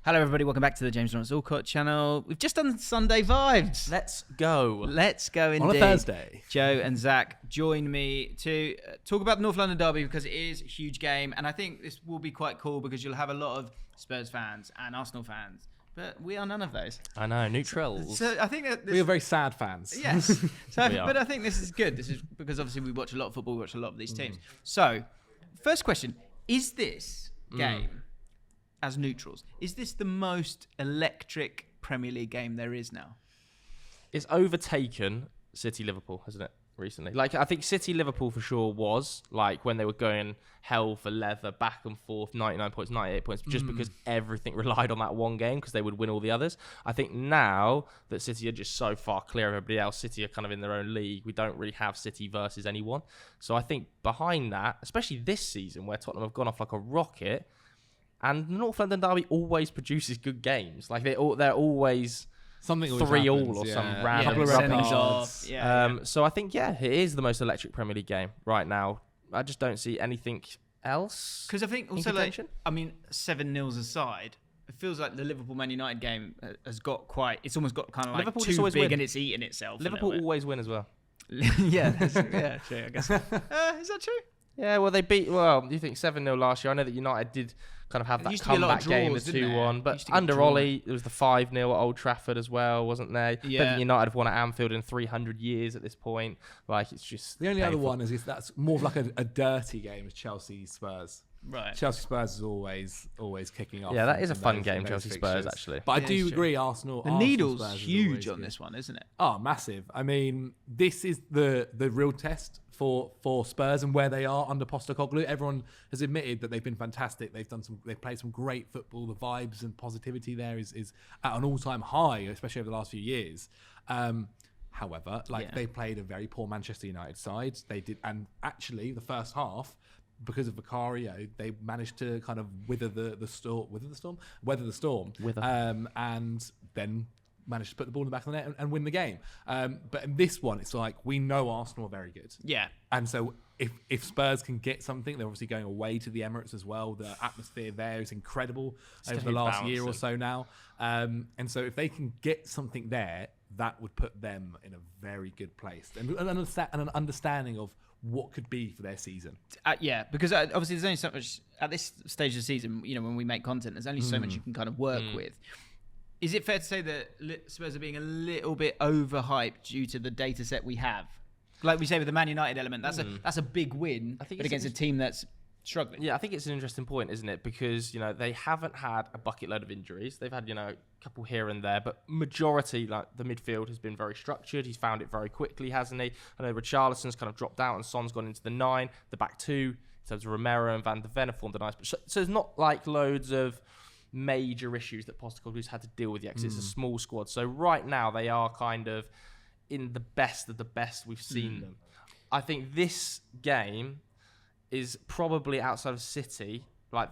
Hello, everybody. Welcome back to the James Lawrence Allcott channel. We've just done Sunday Vibes. Let's go. Let's go indeed. On a Thursday. Joe and Zach join me to talk about the North London derby because it is a huge game. And I think this will be quite cool because you'll have a lot of Spurs fans and Arsenal fans. But we are none of those. I know, neutrals. So I think that We are very sad fans. Yes. But I think this is good. This is because obviously we watch a lot of football. We watch a lot of these teams. So, first question. Is this game... as neutrals, is this the most electric Premier League game there is now? It's overtaken City-Liverpool, hasn't it, recently? Like, I think City-Liverpool for sure was, like, when they were going hell for leather, back and forth, 99 points, 98 points, just because everything relied on that one game because they would win all the others. I think now that City are just so far clear of everybody else, City are kind of in their own league, we don't really have City versus anyone. So I think behind that, especially this season where Tottenham have gone off like a rocket, and the North London derby always produces good games. Like they're always something 3-3 or some random couple of red cards. So I think it is the most electric Premier League game right now. I just don't see anything else. Because I think also 7-0 aside, it feels like the Liverpool Man United game has got quite. It's almost got kind of like Liverpool too big win. and it's eaten itself. Liverpool always win as well. yeah, true. I guess. Is that true? Yeah, well, they beat. Well, you think 7-0 last year? I know that United did kind of have that comeback game, the 2-1. But under Ollie, there was the 5-0 at Old Trafford as well, wasn't there? Yeah. I don't think United have won at Anfield in 300 years at this point. Like, it's just The only painful. other one is that's more of like a dirty game is Chelsea Spurs. Right. Chelsea Spurs is always kicking off. Yeah, that is a in fun those- game, in those Chelsea Spurs, fixtures. actually. But I Yeah, do it's agree, Arsenal. The Arsenal needle's Spurs is huge always on good. this one, isn't it? Oh, massive. I mean, this is the real test for Spurs and where they are under Postecoglou. Everyone has admitted that they've been fantastic. They've played some great football. The vibes and positivity there is at an all-time high, especially over the last few years. However, they played a very poor Manchester United side. They did, and actually the first half, because of Vicario, they managed to kind of weather the storm, and then managed to put the ball in the back of the net and win the game. But in this one, it's like, we know Arsenal are very good. Yeah. And so if Spurs can get something, they're obviously going away to the Emirates as well. The atmosphere there is incredible over the last year or so now. And so if they can get something there, that would put them in a very good place. And an understanding of what could be for their season. Yeah, because obviously there's only so much at this stage of the season. You know, when we make content, there's only so much you can kind of work with. Is it fair to say that Spurs are being a little bit overhyped due to the data set we have? Like we say with the Man United element, that's a big win, but against a team that's struggling. Yeah, I think it's an interesting point, isn't it? Because, you know, they haven't had a bucket load of injuries. They've had, you know, a couple here and there, but majority, like the midfield has been very structured. He's found it very quickly, hasn't he? I know Richarlison's kind of dropped out and Son's gone into the 9. The back 2, in terms of Romero and Van de Ven, have formed a nice... So it's not like loads of major issues that Postecoglou's had to deal with yet, because it's a small squad. So right now they are kind of in the best of the best we've seen them. I think this game is probably outside of City, like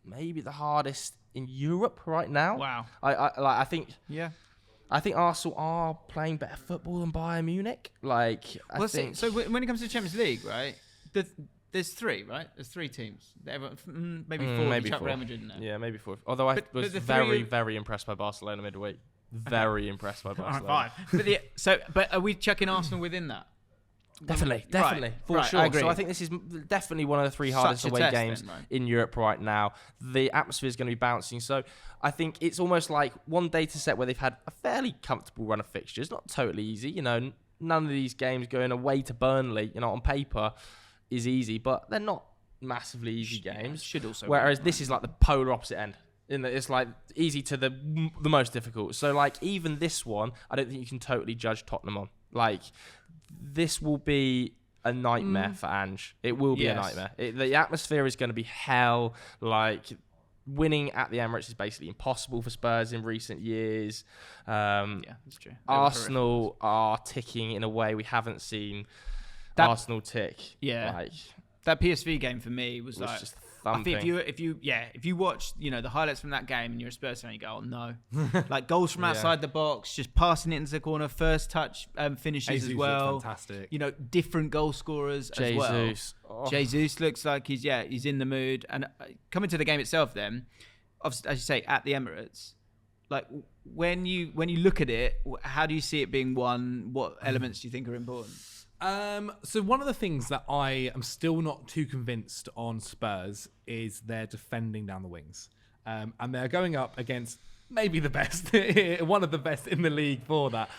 maybe the hardest in Europe right now. Wow. I think Yeah. I think Arsenal are playing better football than Bayern Munich. Like, I think. So when it comes to the Champions League, right? There's 3, right? There's 3 teams. Maybe 4. Maybe Chuck 4. Real Madrid in there. Yeah, maybe 4. Although I was the very, 3 very impressed by Barcelona midweek. Very impressed by Barcelona. Fine. But are we chucking Arsenal within that? Definitely, for right, sure. I agree. So I think this is definitely one of the 3 hardest Such a away test games then, right? in Europe right now. The atmosphere is going to be bouncing. So I think it's almost like one data set where they've had a fairly comfortable run of fixtures. Not totally easy, you know. None of these games going away to Burnley, you know, on paper is easy, but they're not massively easy games. Should also. Whereas this is like the polar opposite end. In that it's like easy to the most difficult. So like even this one, I don't think you can totally judge Tottenham on. Like this will be a nightmare for Ange. It will be a nightmare. The atmosphere is going to be hell. Like winning at the Emirates is basically impossible for Spurs in recent years. Yeah, that's true. Arsenal are ticking in a way we haven't seen Arsenal tick. Yeah. Like, that PSV game for me was it was like. just I think thumping. if you watch, you know, the highlights from that game and you're a Spurs fan, you go, oh no, like goals from outside the box, just passing it into the corner, first touch finishes Jesus as well. fantastic. You know, different goal scorers as well. Jesus. Oh. Jesus looks like he's in the mood. And coming to the game itself, then obviously, as you say, at the Emirates. Like when you look at it, how do you see it being won? What elements do you think are important? So one of the things that I am still not too convinced on Spurs is their defending down the wings. And they're going up against maybe the best, one of the best in the league for that.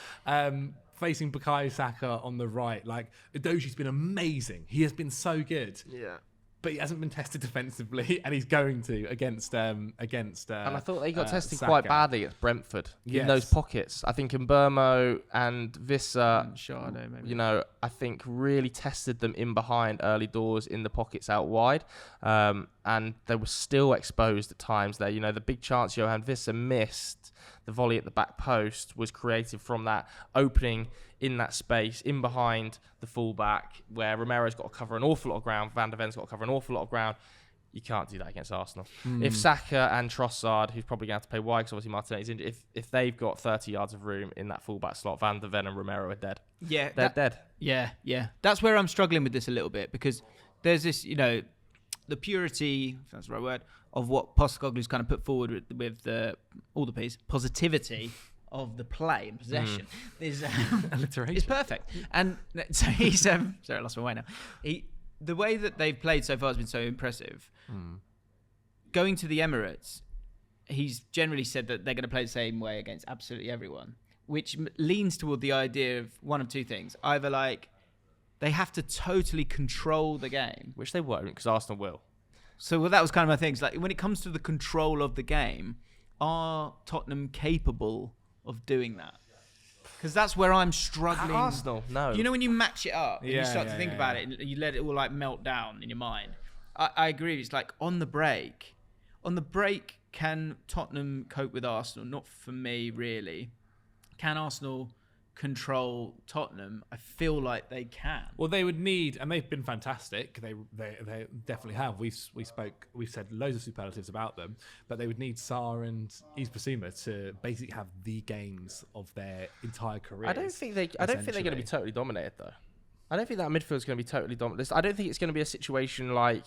Facing Bukayo Saka on the right. Like, Udogie's been amazing. He has been so good. Yeah. But he hasn't been tested defensively, and he's going to against. And I thought they got tested Saka. quite badly against Brentford in those pockets. I think Mbermo and Visser, Shardo, maybe. you know, I think really tested them in behind early doors in the pockets out wide, and they were still exposed at times there. You know, the big chance Johan Visser missed, the volley at the back post, was created from that opening in that space, in behind the fullback, where Romero's got to cover an awful lot of ground, Van der Ven's got to cover an awful lot of ground. You can't do that against Arsenal. If Saka and Trossard, who's probably going to have to pay wide because obviously Martinelli's injured, if they've got 30 yards of room in that fullback slot, Van der Ven and Romero are dead. Yeah. They're dead. Yeah. That's where I'm struggling with this a little bit, because there's this, you know, the purity, if that's the right word, of what Postecoglou's kind of put forward with all the piece, positivity of the play and possession is Alliteration. It's perfect. And so he's sorry, I lost my way now. The way that they've played so far has been so impressive. Going to the Emirates, he's generally said that they're going to play the same way against absolutely everyone, which leans toward the idea of one of two things: either like they have to totally control the game, Which they won't, because Arsenal will. So that was kind of my thing. It's like, when it comes to the control of the game, are Tottenham capable of doing that? Because that's where I'm struggling. At Arsenal, no. You know, when you match it up and you start to think about it, and you let it all like melt down in your mind. I agree. It's like on the break, can Tottenham cope with Arsenal? Not for me, really. Can Arsenal control Tottenham? I feel like they can. Well, they would need, and they've been fantastic. They definitely have. We've said loads of superlatives about them, but they would need Sarr and Yves Bissouma to basically have the games of their entire career. I don't think they're going to be totally dominated though. I don't think that midfield is going to be totally dominated. I don't think it's going to be a situation like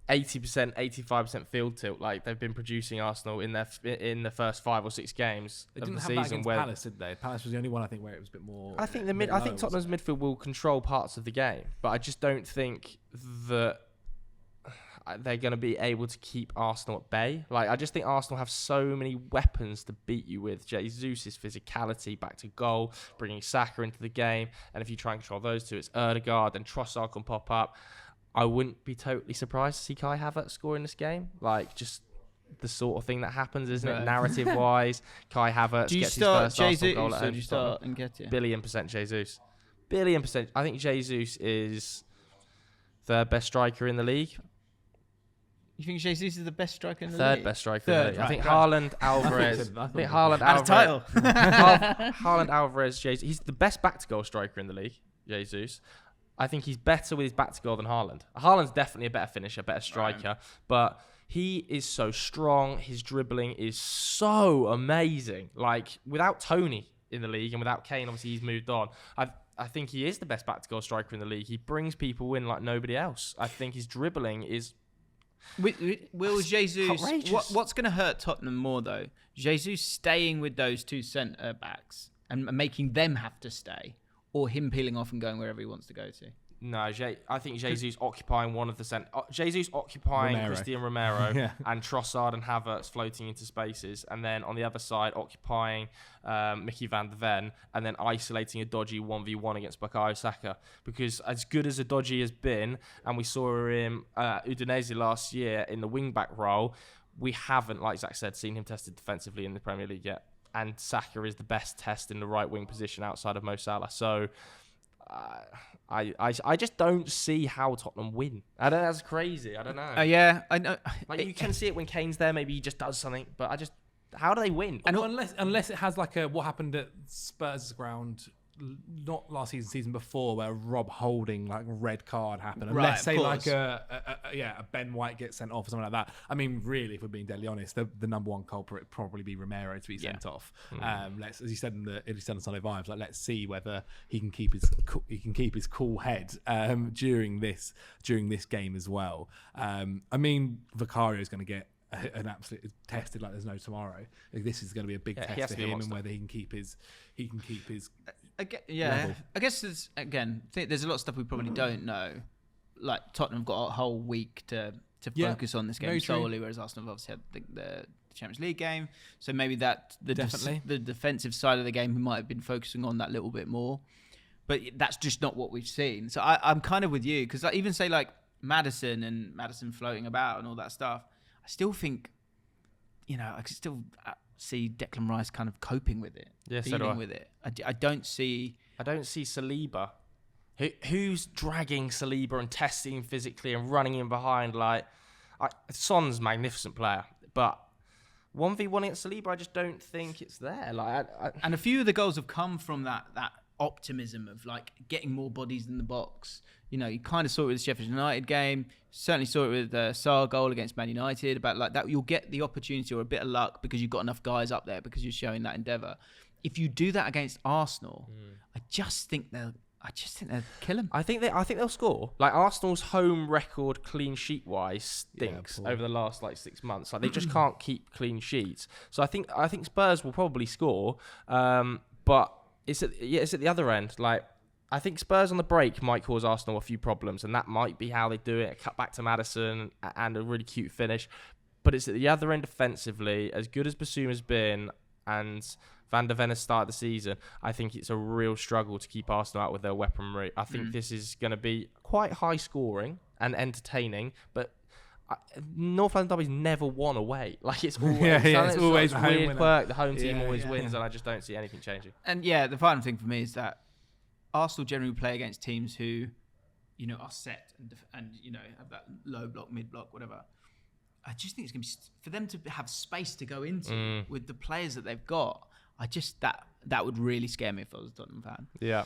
80%, 85% field tilt like they've been producing Arsenal in the first 5 or 6 games of the season. That Palace, did they? Palace was the only one I think where it was a bit more. I think Tottenham's midfield will control parts of the game, but I just don't think that they're going to be able to keep Arsenal at bay. Like, I just think Arsenal have so many weapons to beat you with. Jesus' physicality back to goal, bringing Saka into the game, and if you try and control those two, it's Ødegaard, and Trossard can pop up. I wouldn't be totally surprised to see Kai Havertz score in this game. Like, just the sort of thing that happens, isn't it? Narrative-wise, Kai Havertz gets his first Arsenal goal at home. Do you start Nketiah? Billion% Jesus. Billion%. I think Jesus is the best striker in the league. You think Jesus is the best striker in the Third league? best striker in the league. I think Haaland, Alvarez. Title. Haaland, Alvarez, Jesus. He's the best back-to-goal striker in the league, Jesus. I think he's better with his back to goal than Haaland. Haaland's definitely a better finisher, better striker, but he is so strong. His dribbling is so amazing. Like, without Tony in the league and without Kane, obviously he's moved on. I think he is the best back to goal striker in the league. He brings people in like nobody else. I think his dribbling is. Will Jesus? Outrageous. What's going to hurt Tottenham more though? Jesus staying with those two centre backs and making them have to stay, or him peeling off and going wherever he wants to go to? No, I think Jesus occupying one of the centre. Jesus occupying Christian Romero and Trossard and Havertz floating into spaces, and then on the other side occupying Mickey van der Ven, and then isolating a dodgy 1v1 against Bukayo Saka. Because as good as a dodgy has been, and we saw him Udinese last year in the wing-back role, we haven't, like Zach said, seen him tested defensively in the Premier League yet. And Saka is the best test in the right wing position outside of Mo Salah. So I just don't see how Tottenham win. I don't know, that's crazy. I don't know. Yeah, I know. Like, you can see it when Kane's there. Maybe he just does something. But how do they win? And unless it has like what happened at Spurs ground, not last season before, where Rob Holding like red card happened. And let's say like a Ben White gets sent off or something like that. I mean, really, if we're being deadly honest, the number one culprit would probably be Romero to be sent off. As you said in the Sunday Vibes, like, let's see whether he can keep his cool head during this game as well. I mean, Vicario is going to get an absolute tested like there's no tomorrow. Like, this is going to be a big he has test to for be a him, and monster. whether he can keep his Yeah, level. I guess there's a lot of stuff we probably don't know. Like Tottenham have got a whole week to focus on this game very true. solely, whereas Arsenal have obviously had the Champions League game. So maybe that the defensive side of the game, we might have been focusing on that little bit more. But that's just not what we've seen. So I'm kind of with you, because even say like Maddison floating about and all that stuff, I still think, I could still see Declan Rice kind of coping with it, dealing with it. I don't see Saliba. Who's dragging Saliba and testing him physically and running him behind? Son's a magnificent player, but 1v1 against Saliba, I just don't think it's there. And a few of the goals have come from that optimism of like getting more bodies in the box. You kind of saw it with the Sheffield United game. Certainly saw it with the Sarr goal against Man United. About like that, you'll get the opportunity or a bit of luck because you've got enough guys up there because you're showing that endeavour. If you do that against Arsenal, I just think they'll kill them. I think they'll score. Like Arsenal's home record clean sheet wise stinks over the last 6 months. Like they just can't keep clean sheets. So I think Spurs will probably score, but it's at the other end. Like I think Spurs on the break might cause Arsenal a few problems, and that might be how they do it. A cut back to Maddison and a really cute finish. But it's at the other end defensively. As good as Bissouma's been and Van der Ven has started the season, I think it's a real struggle to keep Arsenal out with their weaponry. I think this is going to be quite high scoring and entertaining, but North London Derby's never won away. Like it's always, it's always a home weird winner. quirk. The home team always wins, and I just don't see anything changing. And the final thing for me is that Arsenal generally play against teams who, are set and have that low block, mid block, whatever. I just think it's going to be for them to have space to go into with the players that they've got. I just that would really scare me if I was a Tottenham fan. Yeah.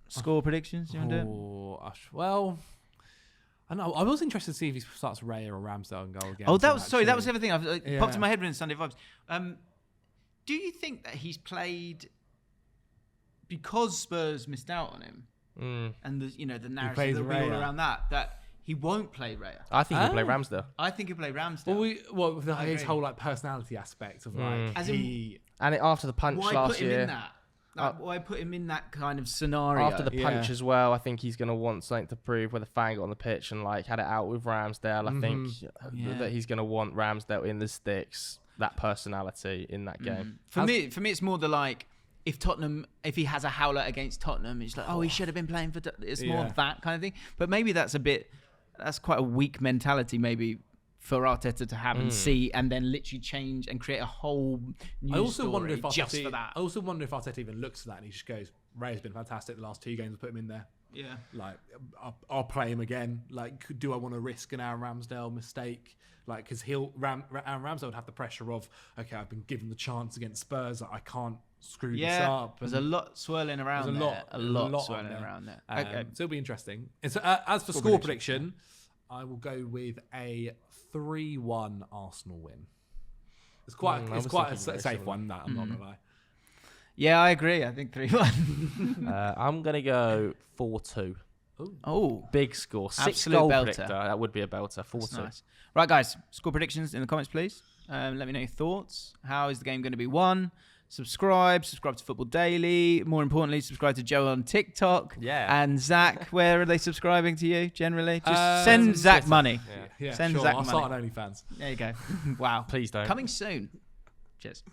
Score predictions? You want to do it? Well, I know. I was interested to see if he starts Raya or Ramsdale and goal again. Oh, that was the other thing. I've popped in my head when Sunday vibes. Do you think that he's played because Spurs missed out on him, and the narrative that all around that he won't play Raya? I think he'll play Ramsdale. I think he'll play Ramsdale. With his whole personality aspect of After the punch last year. Why put him in that kind of scenario? After the punch as well, I think he's going to want something to prove where the fan got on the pitch and had it out with Ramsdale. I think that he's going to want Ramsdale in the sticks, that personality in that game. For me, it's more the if he has a howler against Tottenham, it's he should have been playing for. It's more that kind of thing. But maybe that's quite a weak mentality, maybe for Arteta to have and see, and then literally change and create a whole new story just for that. I also wonder if Arteta even looks at that and he just goes, "Ray's been fantastic the last 2 games. Put him in there. Yeah, I'll play him again. Do I want to risk an Aaron Ramsdale mistake? Because Aaron Ramsdale would have the pressure of, okay, I've been given the chance against Spurs. I can't screw this up. There's a lot swirling around there. A lot swirling around there. Okay. So it'll be interesting. As for score prediction, I will go with a 3-1 Arsenal win. It's quite a safe one. That I'm not gonna lie. Yeah, I agree. I think 3-1. I'm gonna go 4-2. Oh, big score. 6 absolute goal belter. predictor. That would be a belter. 4-2. Nice. Right, guys. Score predictions in the comments, please. Let me know your thoughts. How is the game going to be won? Subscribe to Football Daily. More importantly, subscribe to Joe on TikTok. Yeah. And Zach, where are they subscribing to you generally? Just send Zach money. Yeah, send sure. Zach I'll money. start on OnlyFans. There you go. Wow. Please don't. Coming soon. Cheers.